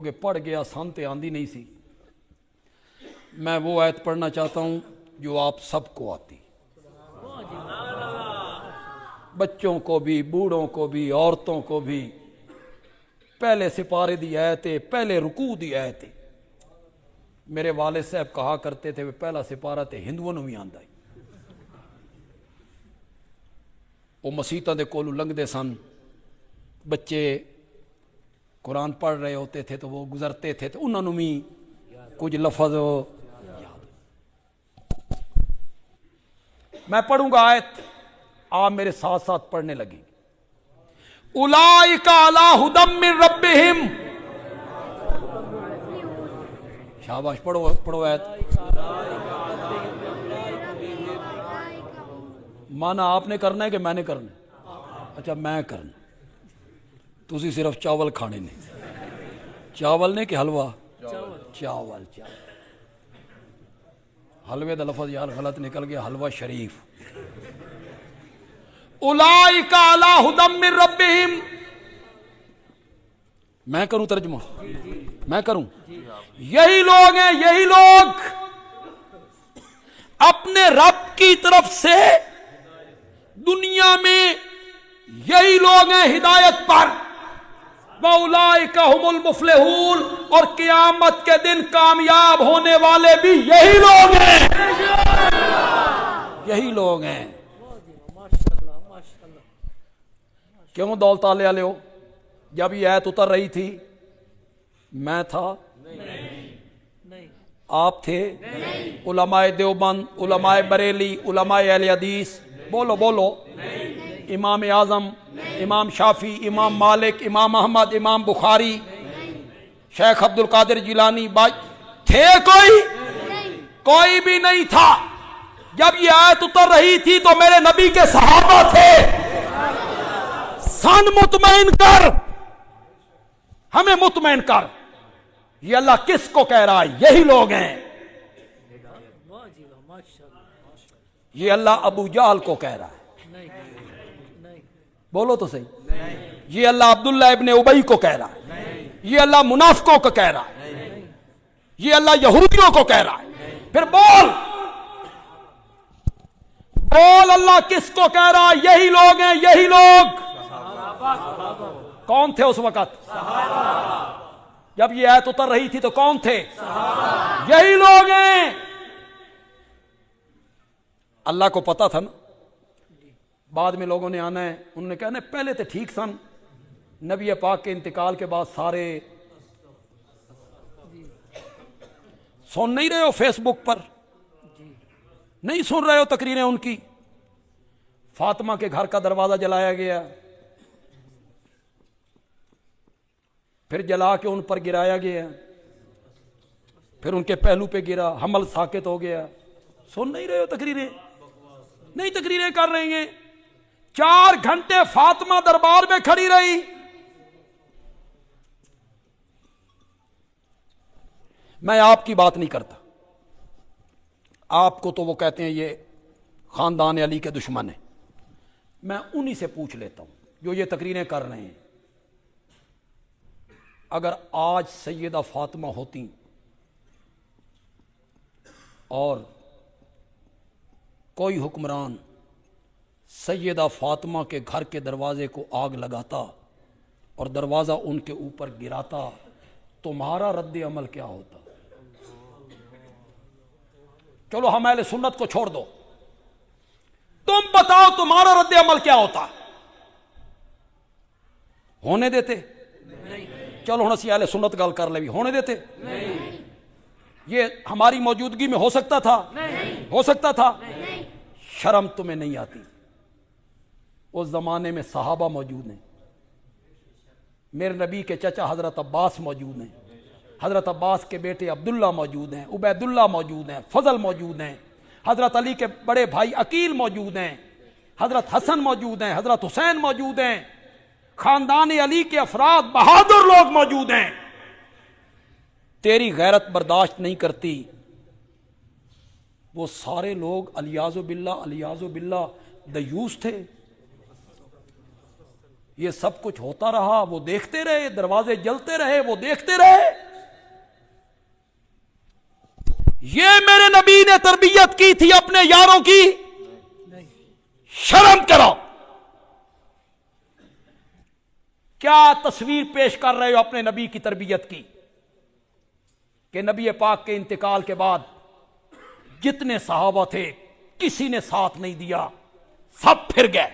कि पढ़ गया सन ते आंदी नहीं सी। मैं वो आयत पढ़ना चाहता हूँ जो आप सबको आती, बच्चों को भी, बूढ़ों को भी, औरतों को भी। पहले सिपारे दी आयत है, पहले रुकू दी आयत है। मेरे वालिद साहब कहा करते थे वे पहला सिपारा तो हिंदुओं नूं भी आंदा है। वो मसीतां दे कोलों लंघदे सन, बच्चे कुरान पढ़ रहे होते थे तो वो गुजरते थे तो उन्होंने भी कुछ लफज याद। मैं पढ़ूंगा आयत, आप मेरे साथ साथ पढ़ने लगे। उलाइका अला हुदम मिन रब्बिहिम, शाबाश, पढ़ो पढ़ो आयत। माना आपने करना है कि मैंने करना है? अच्छा मैं करना, तुसी सिर्फ चावल खाने ने। चावल ने कि हलवा? चावल। हलवे का लफज यार गलत निकल गया, हलवा शरीफ। उलाइका अला हुदम मिन रब्बिहिम, मैं करूं तर्जुमा? मैं करूं? यही लोग हैं, यही लोग अपने रब की तरफ से दुनिया में, यही लोग हैं हिदायत पर। वउलाइका हुमुल मुफलिहून, और क़यामत के दिन कामयाब होने वाले भी यही लोग हैं, यही लोग हैं। क्यों दौलत वाले हो? जब ये आयत उतर रही थी मैं था? नहीं। आप थे? नहीं। उलमाए देवबंद, उलमाए बरेली, उलमाए अहले हदीस, बोलो बोलो। इमाम आजम, इमाम शाफी, इमाम मालिक, इमाम अहमद, इमाम बुखारी, शेख अब्दुल कादिर जिलानी, थे कोई? कोई भी नहीं था। जब ये आयत उतर रही थी तो मेरे नबी के सहाबा थे। सन मुतमईन कर, हमें मुतमईन कर। ये अल्लाह किसको कह रहा है? यही लोग हैं। ये अल्लाह अबू जहल को कह रहा है। बोलो तो सही। ये अल्लाह अब्दुल्ला इब्ने उबई को कह रहा है। ये अल्लाह मुनाफिकों को कह रहा है। ये अल्लाह यहूदियों को कह रहा है। फिर बोल बोल, अल्लाह किसको कह रहा है? यही लोग हैं, यही लोग। कौन थे उस वक्त? जब ये आयत उतर रही थी तो कौन थे? यही लोग हैं। अल्लाह को पता था ना, बाद में लोगों ने आना है, उन्होंने कहना पहले तो ठीक सन, नबी पाक के इंतकाल के बाद सारे सुन नहीं रहे हो फेसबुक पर? नहीं सुन रहे हो तकरीरें उनकी? फातिमा के घर का दरवाजा जलाया गया, फिर जला के उन पर गिराया गया, फिर उनके पहलू पे गिरा, हमल साकित हो गया। सुन नहीं रहे हो तकरीरें? नहीं तकरीरें कर रही हैं। 4 घंटे फातिमा दरबार में खड़ी रही। मैं आपकी बात नहीं करता, आपको तो वो कहते हैं ये खानदान अली के दुश्मन है। मैं उन्हीं से पूछ लेता हूं जो ये तकरीरें कर रहे हैं। अगर आज सैयदा फातिमा होती और कोई हुक्मरान सैयदा फातिमा के घर के दरवाजे को आग लगाता और दरवाज़ा उनके ऊपर गिराता, तुम्हारा रद्द अमल क्या होता? चलो हम अहले सुन्नत को छोड़ दो, तुम बताओ तुम्हारा रद्द अमल क्या होता? होने देते? नहीं। चलो हम अहले सुन्नत गल कर ले, भी होने देते? नहीं। ये हमारी मौजूदगी में हो सकता था? नहीं। हो सकता था? नहीं। शर्म तुम्हें नहीं आती? उस जमाने में सहाबा मौजूद हैं, मेरे नबी के चचा हजरत अब्बास मौजूद हैं, हजरत अब्बास के बेटे अब्दुल्ला मौजूद हैं, उबैदुल्ला मौजूद हैं, फजल मौजूद हैं, हजरत अली के बड़े भाई अकील मौजूद हैं, हजरत हसन मौजूद हैं, हजरत हुसैन मौजूद हैं, खानदान अली के अफराद बहादुर लोग मौजूद हैं। तेरी गैरत बर्दाश्त नहीं करती। वो सारे लोग अलियाज़ो बिल्ला दयूस थे ये सब कुछ होता रहा, वो देखते रहे, दरवाजे जलते रहे, वो देखते रहे। ये मेरे नबी ने तरबियत की थी अपने यारों की। शर्म करो। क्या तस्वीर पेश कर रहे हो अपने नबी की तरबियत की कि नबी पाक के इंतकाल के बाद जितने सहाबा थे किसी ने साथ नहीं दिया, सब फिर गए।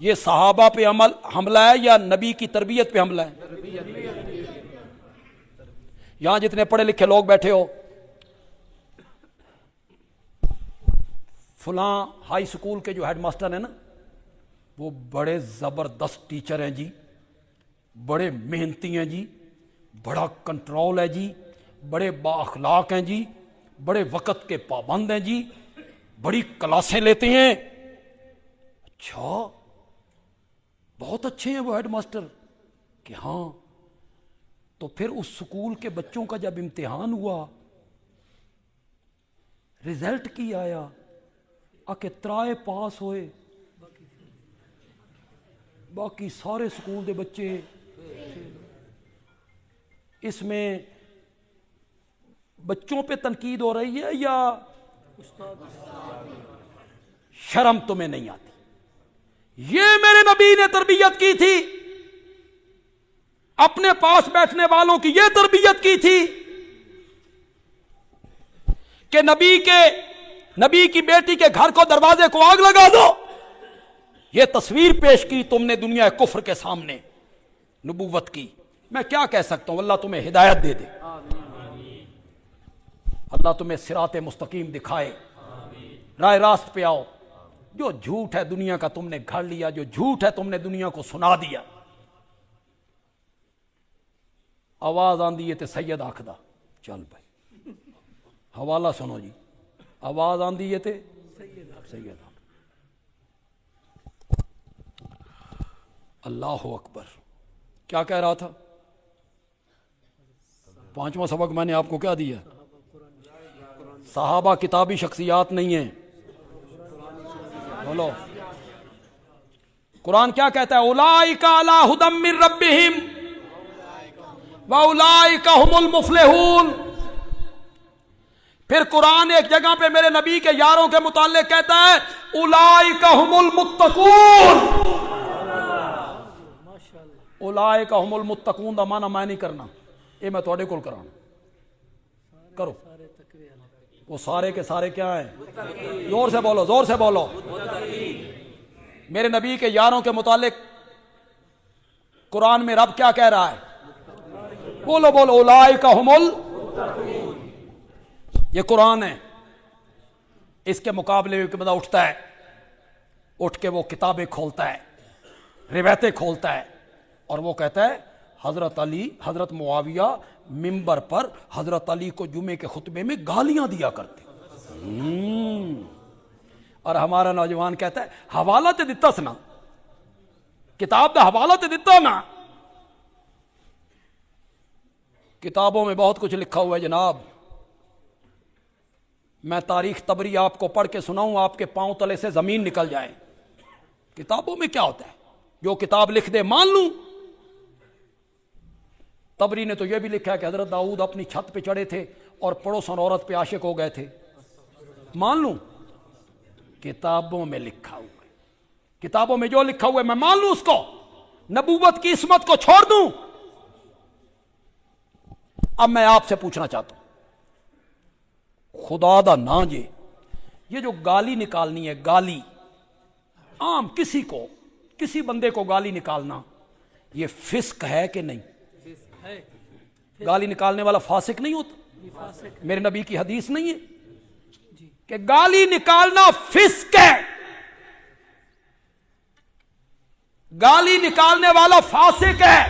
ये सहाबा पे हमला है या नबी की तरबियत पे हमला है? यहां जितने पढ़े लिखे लोग बैठे हो, फलां हाई स्कूल के जो हेडमास्टर हैं ना, वो बड़े जबरदस्त टीचर हैं जी, बड़े मेहनती हैं जी, बड़ा कंट्रोल है जी, बड़े बाअखलाक हैं जी, बड़े वक्त के पाबंद हैं जी, बड़ी क्लासें लेते हैं। अच्छा, बहुत अच्छे हैं वो हेडमास्टर कि हाँ। तो फिर उस स्कूल के बच्चों का जब इम्तिहान हुआ, रिजल्ट की आया, आके त्राए पास होए, बाकी सारे स्कूल के बच्चे। इसमें बच्चों पे तनकीद हो रही है या शर्म तुम्हें नहीं आती? ये मेरे नबी ने तरबियत की थी, अपने पास बैठने वालों की यह तरबियत की थी कि नबी की बेटी के घर को, दरवाजे को आग लगा दो। यह तस्वीर पेश की तुमने दुनिया कुफ्र के सामने नबूवत की। मैं क्या कह सकता हूं? अल्लाह तुम्हें हिदायत दे दे, अल्लाह तुम्हें सिराते मुस्तकीम दिखाए, राह रास्त पे आओ। जो झूठ है दुनिया का तुमने घर लिया, जो झूठ है तुमने दुनिया को सुना दिया। आवाज आंदी है तो सैयद आखदा चल भाई, हवाला सुनो जी। आवाज आंदी है तो सैयद आख। अल्लाह अकबर। क्या कह रहा था? पांचवा सबक मैंने आपको क्या दिया? सहाबा किताबी शख्सियात नहीं है। बोलो, कुरान क्या कहता है? उलाइका अला हुदम मिन रब्बिहिम व उलाइका हुमुल मुफलिहून। फिर कुरान एक जगह पे मेरे नबी के यारों के मुताल्लिक कहता है उलाइका हुमुल मुत्तकून। उलाइका हुमुल मुत्तकून दा माना मैं नहीं करना, ये मैं थोड़े कोल कराना। करो। वो सारे के सारे क्या है? जोर से बोलो, जोर से बोलो। मेरे नबी के यारों के मुतालिक कुरान में रब क्या कह रहा है? बोलो बोलो, उलाइका हुमुल। ये कुरान है। इसके मुकाबले में बंदा उठता है, उठ के वो किताबें खोलता है, रिवायतें खोलता है और वो कहता है हजरत अली, हजरत मुआविया मिंबर पर हजरत अली को जुमे के खुतबे में गालियां दिया करते। और हमारा नौजवान कहता है हवाला तो दिता ना, किताब का हवाला तो दिता ना। किताबों में बहुत कुछ लिखा हुआ है जनाब। मैं तारीख तबरी आपको पढ़ के सुनाऊं, आपके पांव तले से जमीन निकल जाए। किताबों में क्या होता है? जो किताब लिख दे मान लूं। तबरी ने तो यह भी लिखा है कि हजरत दाऊद अपनी छत पे चढ़े थे और पड़ोसन औरत पे आशिक हो गए थे। मान लूं? किताबों में लिखा हुआ है। किताबों में जो लिखा हुआ है मैं मान लूं उसको? नबूवत की इस्मत को छोड़ दूं? अब मैं आपसे पूछना चाहता हूं, खुदा दा ना जे ये जो गाली निकालनी है, गाली आम किसी को, किसी बंदे को गाली निकालना, ये फिस्क है कि नहीं? गाली निकालने वाला फासिक नहीं होता? मेरे नबी की हदीस नहीं है कि गाली निकालना फिस्क है? गाली निकालने वाला फासिक है।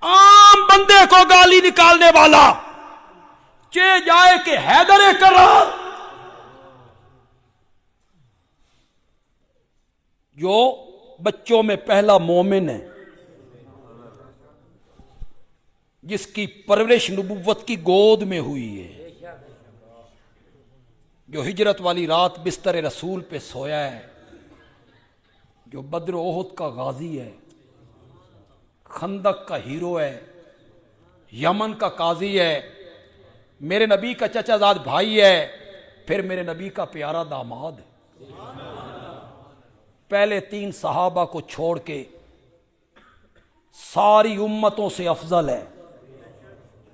आम बंदे को गाली निकालने वाला चे जाए कि हैदर करार, जो बच्चों में पहला मोमिन है, जिसकी परवरिश नबुव्वत की गोद में हुई है, जो हिजरत वाली रात बिस्तर रसूल पे सोया है, जो बद्र ओहद का गाजी है, खंदक का हीरो है, यमन का काजी है, मेरे नबी का चचाजाद भाई है, फिर मेरे नबी का प्यारा दामाद है। पहले 3 सहाबा को छोड़ के सारी उम्मतों से अफजल है।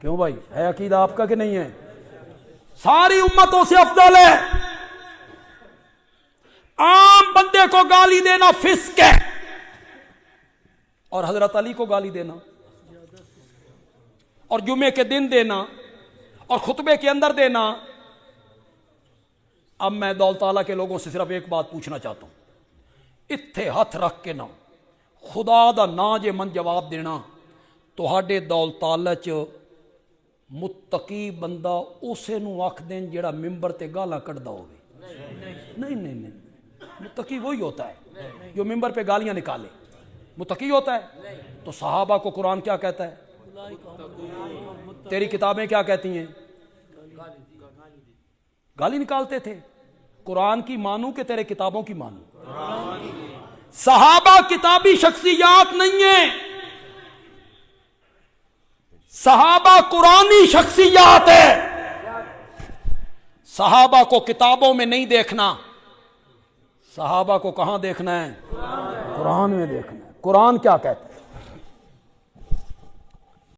क्यों भाई, है अकीदा आपका कि नहीं है? सारी उम्मतों से अफजल है। आम बंदे को गाली देना फिस्क है, और हजरत अली को गाली देना और जुमे के दिन देना और खुतबे के अंदर देना। अब मैं दौलताला के लोगों से सिर्फ एक बात पूछना चाहता हूं, इत्थे हथ रख के ना खुदा दा ना जे मन जवाब देना, तुहाडे दौलताला च मुत्तकी बंदा उसे नूं आख देन जेड़ा मिंबर ते गालां कढ़दा होवे? नहीं नहीं नहीं, मुत्तकी वही होता है जो मिंबर पे गालियां निकाले, मुत्तकी होता है। तो सहाबा को कुरान क्या कहता है? तेरी किताबें क्या कहती हैं? गाली निकालते थे। कुरान की मानू कि तेरे किताबों की मानू? सहाबा किताबी शख्सियात नहीं है, सहाबा कुरानी शख्सियात है। सहाबा को किताबों में नहीं देखना, सहाबा को कहां देखना है? कुरान में देखना है। कुरान क्या कहता है?